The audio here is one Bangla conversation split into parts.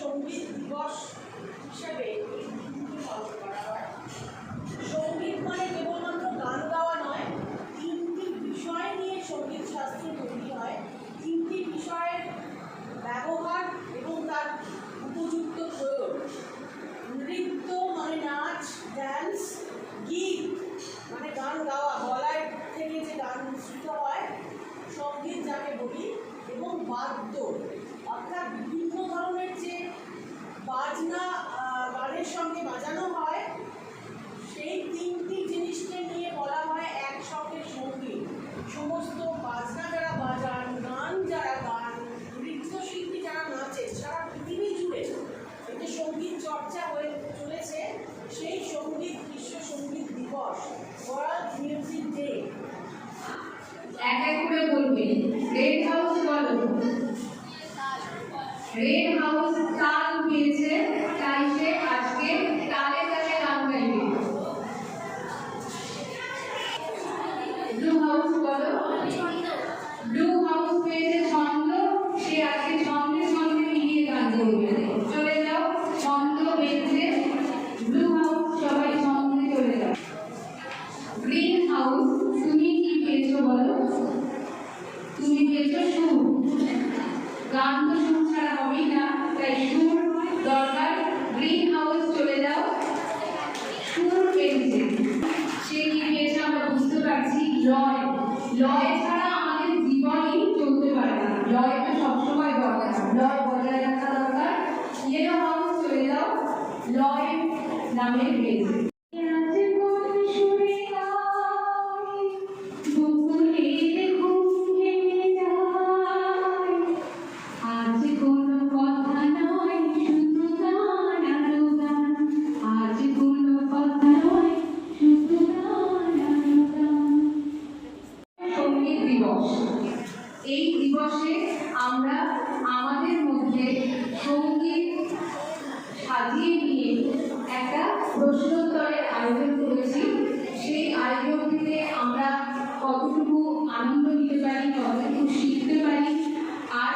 সঙ্গীত দিবস হিসেবে এই দিনটি পালন করা হয়। সঙ্গীত মানে কেবলমাত্র গান গাওয়া নয়, তিনটি বিষয় নিয়ে সঙ্গীত শাস্ত্র তৈরি হয়। তিনটি বিষয়ের ব্যবহার এবং তার উপযুক্ত প্রয়োগ। নৃত্য মানে নাচ, ড্যান্স, গীত মানে গান গাওয়া, গলায় থেকে যে গান মিশ্রিত হয়, সঙ্গীত যাকে বলি, এবং বাদ্য অর্থাৎ বিভিন্ন ধরনের যে বাজনা গানের সঙ্গে বাজানো হয়, সেই তিনটি জিনিসকে নিয়ে বলা হয় একসঙ্গে সঙ্গীত। সমস্ত বাজনা যারা বাজান, গান যারা গান, নৃত্যশিল্পী যারা নাচে, সারা পৃথিবী জুড়ে এতে সঙ্গীত চর্চা হয়ে চলেছে। সেই সঙ্গীত বিশ্ব সঙ্গীত দিবস, ওয়ার্ল্ড মিউজিক ডে। এক এক করে বলবে। রেড হাউস বলো। রেড হাউস তাল পেয়েছে, তাই সে আজকে তালে তালে গান গাইবে। ব্লু হাউস বলো। ব্লু হাউস পেয়েছে ছন্দ, সে আজকে ছন্দে ছন্দে মিলিয়ে গান করবে। চলে যাও, ছন্দ পেয়েছে ব্লু হাউস, সবাই ছন্দে চলে যাও। গ্রিন হাউস, তুমি কি পেয়েছো বলো। তুমি পেয়েছো সুর। গান তো সুর ছাড়া হবেই না, তাই সুর দরকার। গ্রিন হাউস চলে যাও, সুর পেয়েছে। সে কি পেয়েছে আমরা বুঝতে পারছি, লয়। লয় ছাড়া আমাদের জীবনই চলতে পারে না, লয় তো সবসময় দরকার, লয় বজায় রাখা দরকার। ইয়েলো হাউস চলে যাও, লয় নামে পেয়েছে। এই দিবসে আমরা আমাদের মধ্যে সঙ্গীত সাজিয়ে নিয়ে একটা প্রশ্নোত্তরের আয়োজন করেছি। সেই আয়োজনটিতে আমরা কতটুকু আনন্দ নিতে পারি, কতটুকু শিখতে পারি, আর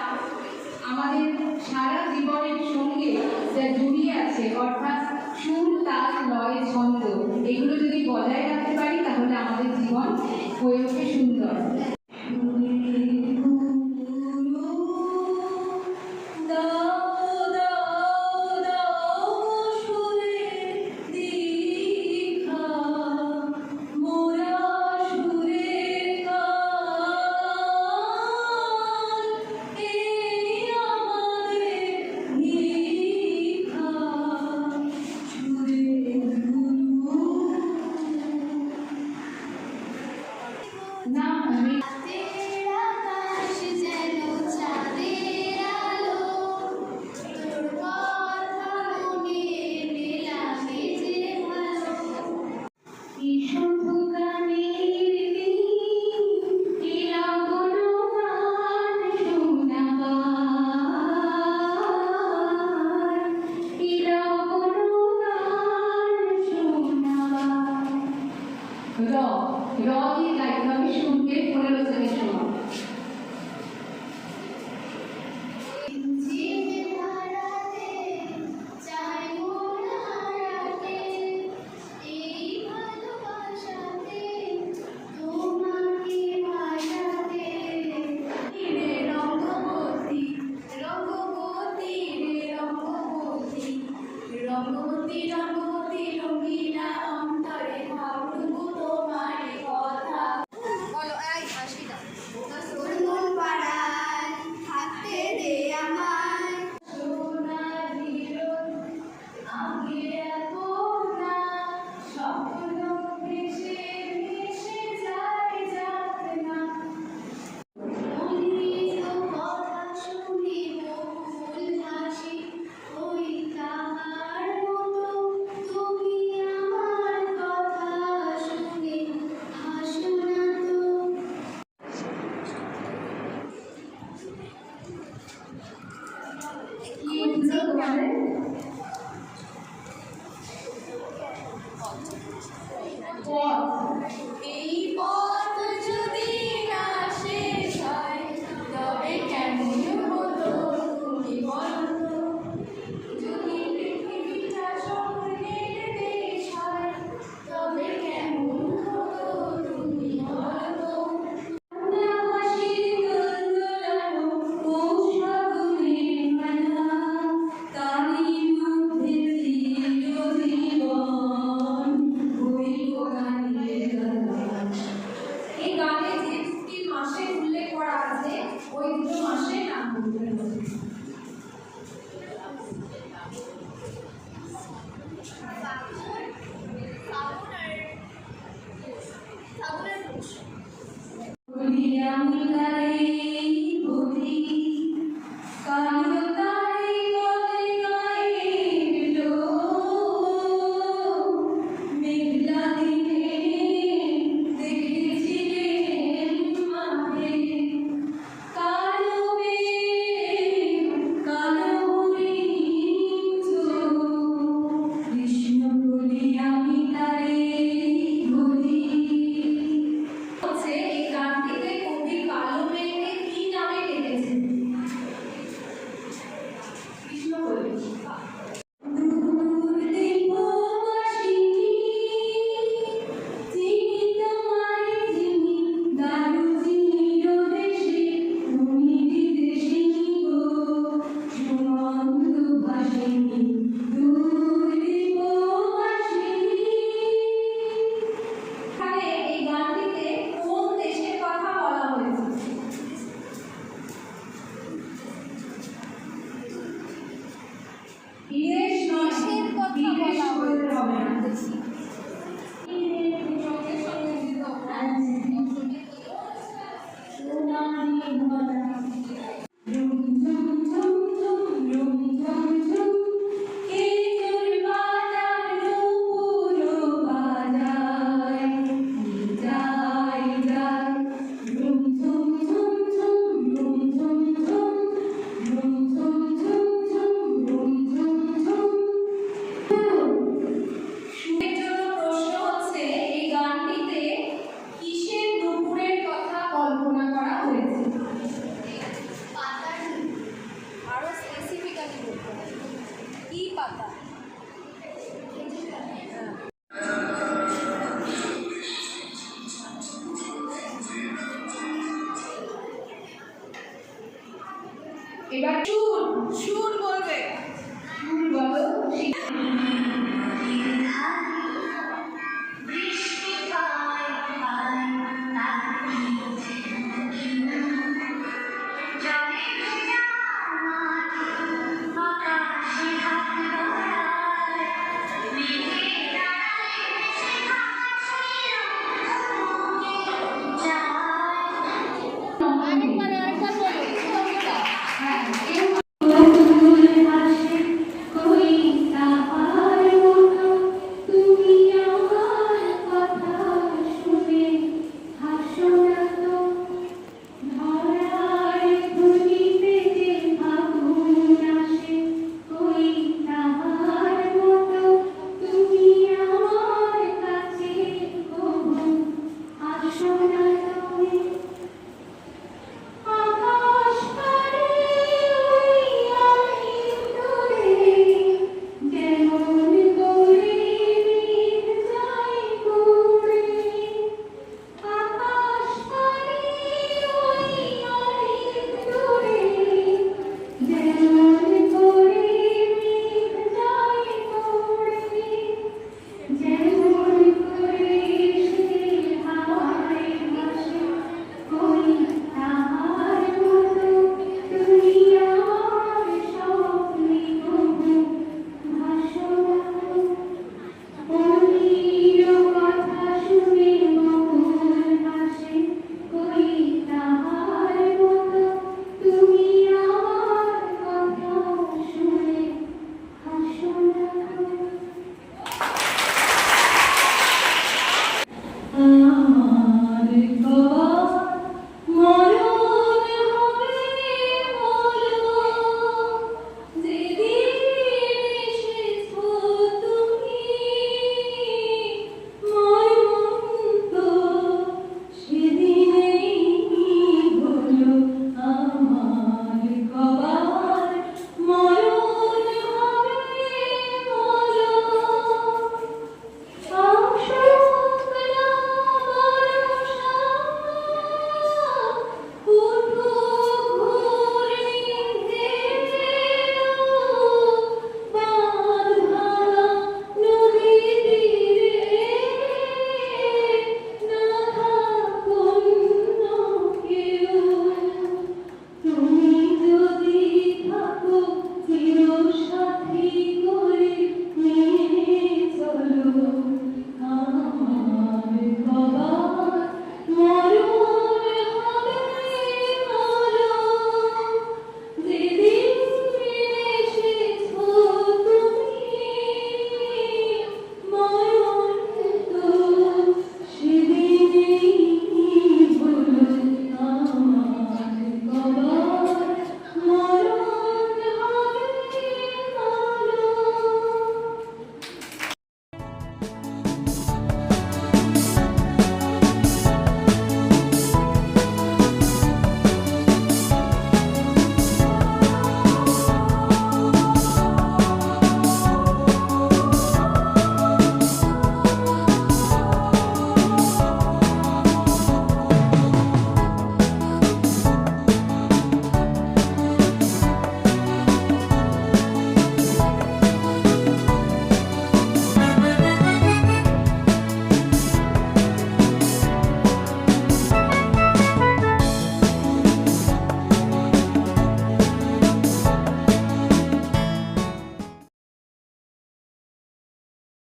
আমাদের সারা জীবনের সঙ্গে যা জড়িয়ে আছে, অর্থাৎ সুর, তাল, লয়, ছন্দ, এগুলো যদি বজায় রাখতে পারি তাহলে আমাদের জীবন হয়ে ওঠে সুন্দর। র দিয়ে গাইতে হবে, শুনবে গানে যে দুটি মাসের উল্লেখ করা আছে ওই দুটো মাসের নাম বলতে হবে। এবার সুর বলবে, সুর বলো।